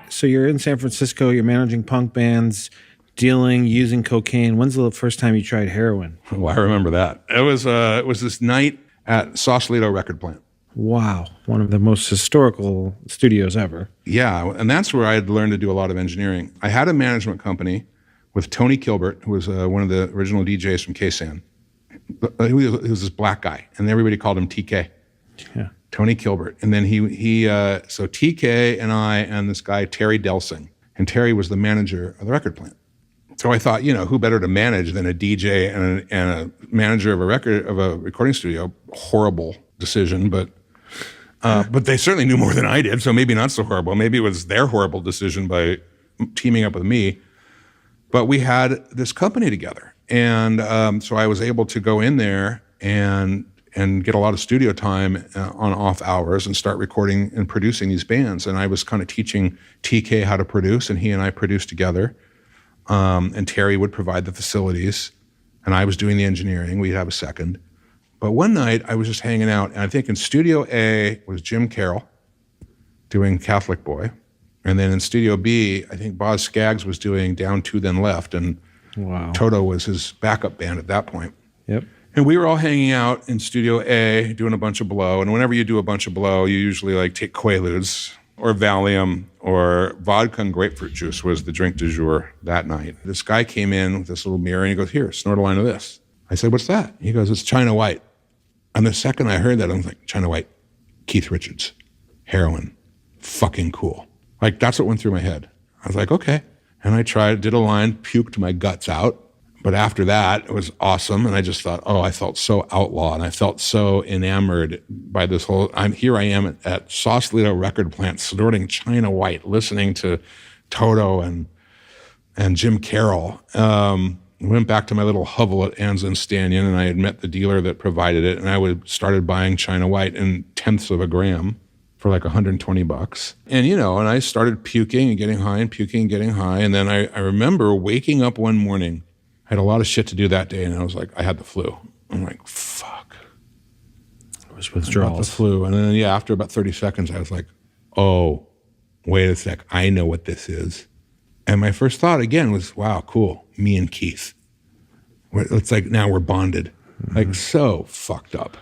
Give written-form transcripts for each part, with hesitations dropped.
So you're in San Francisco, you're managing punk bands, using cocaine. When's the first time you tried heroin? Oh, I remember that. It was this night at Sausalito record plant. Wow. One of the most historical studios ever. Yeah, and that's where I had learned to do a lot of engineering. I had a management company with Tony Kilbert, who was one of the original DJs from K-San. He was this black guy, and everybody called him TK. Yeah. Tony Kilbert. And then so TK and I and this guy, Terry Delsing. And Terry was the manager of the record plant. So I thought, who better to manage than a DJ and a manager of a recording studio? Horrible decision, but they certainly knew more than I did, so maybe not so horrible. Maybe it was their horrible decision by teaming up with me. But we had this company together. And so I was able to go in there and get a lot of studio time on off hours and start recording and producing these bands. And I was kind of teaching TK how to produce, and he and I produced together. And Terry would provide the facilities, and I was doing the engineering. We'd have a second. But one night I was just hanging out, and I think in Studio A was Jim Carroll doing Catholic Boy. And then in Studio B, I think Boz Scaggs was doing Down Two Then Left, and wow. Toto was his backup band at that point. Yep. And we were all hanging out in Studio A doing a bunch of blow. And whenever you do a bunch of blow, you usually take Quaaludes or Valium or vodka and grapefruit juice was the drink du jour that night. This guy came in with this little mirror and he goes, "Here, snort a line of this." I said, "What's that?" He goes, "It's China White." And the second I heard that, I was like, China White, Keith Richards, heroin, fucking cool. That's what went through my head. I was like, okay. And I did a line, puked my guts out. But after that, it was awesome. And I just thought, I felt so outlaw. And I felt so enamored by this whole, here I am at Sausalito record plant, snorting China White, listening to Toto and Jim Carroll. Went back to my little hovel at Anza and Stanyan, and I had met the dealer that provided it. And I started buying China White in tenths of a gram for $120. And, and I started puking and getting high and puking and getting high. And then I remember waking up one morning. I had a lot of shit to do that day, and I was like, I had the flu. I'm like, fuck. It was withdrawals. The flu. And then, after about 30 seconds, I was like, oh, wait a sec. I know what this is. And my first thought, again, was, wow, cool. Me and Keith. It's like now we're bonded. Mm-hmm. So fucked up.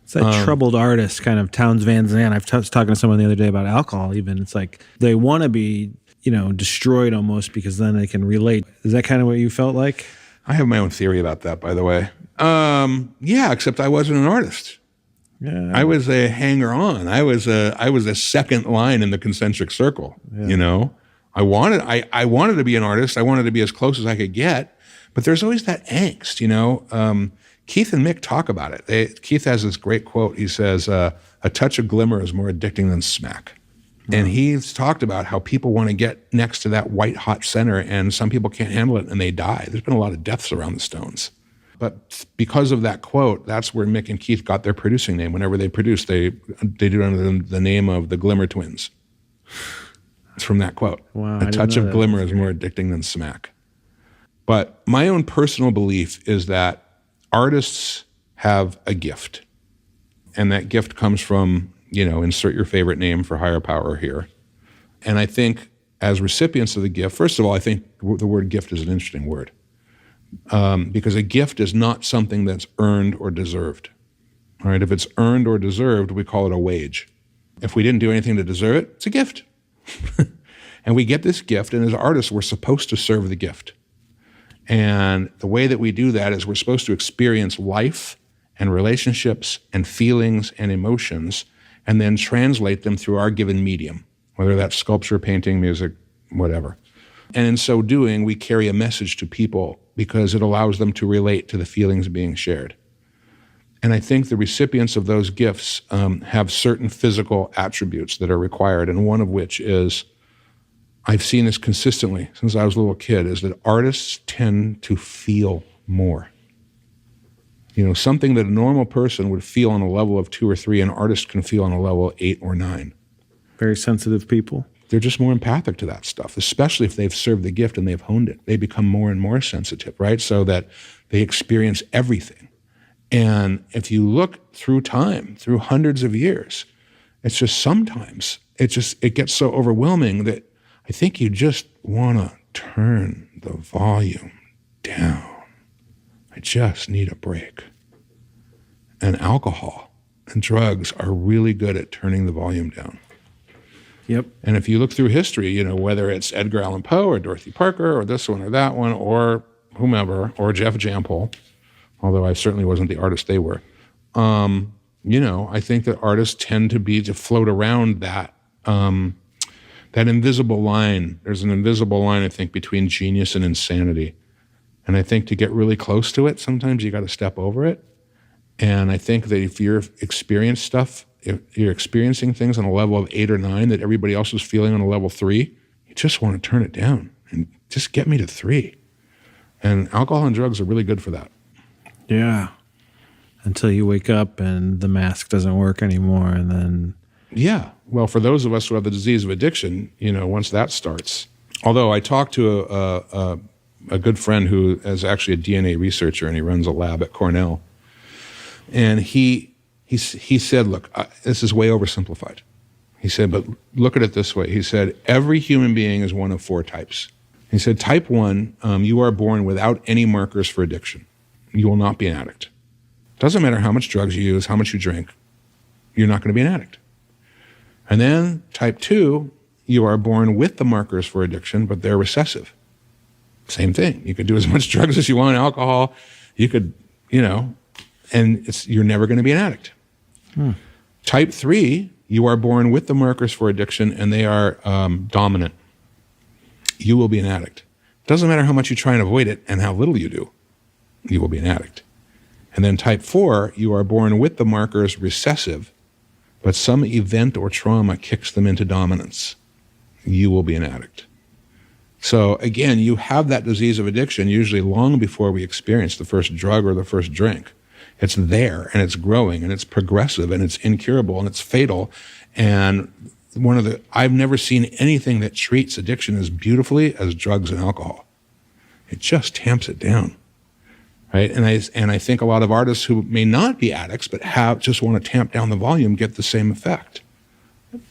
It's that troubled artist kind of Townes Van Zandt. I was talking to someone the other day about alcohol even. It's like they want to be destroyed almost because then they can relate. Is that kind of what you felt like? I have my own theory about that, by the way. Yeah, except I wasn't an artist. Yeah, I was a hanger-on. I was a second line in the concentric circle. Yeah. I wanted to be an artist. I wanted to be as close as I could get, but there's always that angst. Keith and Mick talk about it. Keith has this great quote. He says, "A touch of glimmer is more addicting than smack." And he's talked about how people want to get next to that white hot center, and some people can't handle it and they die. There's been a lot of deaths around the Stones. But because of that quote, that's where Mick and Keith got their producing name. Whenever they produce, they do it under the name of the Glimmer Twins. It's from that quote. Wow, a touch of glimmer is more addicting than smack. But my own personal belief is that artists have a gift. And that gift comes from, insert your favorite name for higher power here. And I think as recipients of the gift, first of all, I think the word gift is an interesting word. Because a gift is not something that's earned or deserved. All right, if it's earned or deserved, we call it a wage. If we didn't do anything to deserve it, it's a gift. And we get this gift, and as artists, we're supposed to serve the gift. And the way that we do that is we're supposed to experience life and relationships and feelings and emotions and then translate them through our given medium, whether that's sculpture, painting, music, whatever. And in so doing, we carry a message to people because it allows them to relate to the feelings being shared. And I think the recipients of those gifts have certain physical attributes that are required, and one of which is, I've seen this consistently since I was a little kid, is that artists tend to feel more. Something that a normal person would feel on a level of 2 or 3, an artist can feel on a level of 8 or 9. Very sensitive people. They're just more empathic to that stuff, especially if they've served the gift and they've honed it. They become more and more sensitive, right? So that they experience everything. And if you look through time, through hundreds of years, it's just sometimes it gets so overwhelming that I think you just want to turn the volume down. I just need a break. And alcohol and drugs are really good at turning the volume down. Yep. And if you look through history, whether it's Edgar Allan Poe or Dorothy Parker or this one or that one or whomever, or Jeff Jampol, although I certainly wasn't the artist they were, I think that artists tend to float around that invisible line. There's an invisible line, I think, between genius and insanity. And I think to get really close to it, sometimes you got to step over it. And I think that if you're experiencing things on a level of 8 or 9 that everybody else is feeling on a level 3, you just want to turn it down and just get me to 3. And alcohol and drugs are really good for that. Yeah. Until you wake up and the mask doesn't work anymore, and then... Yeah. Well, for those of us who have the disease of addiction, once that starts... Although I talked to a good friend who is actually a DNA researcher, and he runs a lab at Cornell. And he said, look, this is way oversimplified. He said, but look at it this way. He said, every human being is one of 4 types. He said, type 1, you are born without any markers for addiction. You will not be an addict. Doesn't matter how much drugs you use, how much you drink, you're not going to be an addict. And then type 2, you are born with the markers for addiction, but they're recessive. Same thing. You could do as much drugs as you want, alcohol. You could, and you're never going to be an addict. Type 3, you are born with the markers for addiction, and they are dominant. You will be an addict. Doesn't matter how much you try and avoid it and how little you do, you will be an addict. And then type 4, you are born with the markers recessive, but some event or trauma kicks them into dominance. You will be an addict. So again, you have that disease of addiction usually long before we experience the first drug or the first drink. It's there, and it's growing, and it's progressive, and it's incurable, and it's fatal. And I've never seen anything that treats addiction as beautifully as drugs and alcohol. It just tamps it down, right? And I think a lot of artists who may not be addicts but just want to tamp down the volume get the same effect.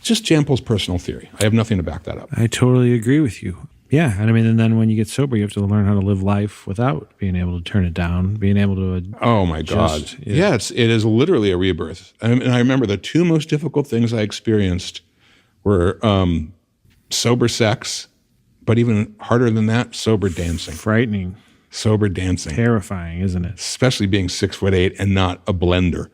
Just Jampol's personal theory. I have nothing to back that up. I totally agree with you. Yeah, and then when you get sober, you have to learn how to live life without being able to turn it down, being able to. Oh my God! Yeah, it is literally a rebirth. And I remember the 2 most difficult things I experienced were sober sex, but even harder than that, sober dancing. Frightening. Sober dancing. Terrifying, isn't it? Especially being 6'8" and not a blender.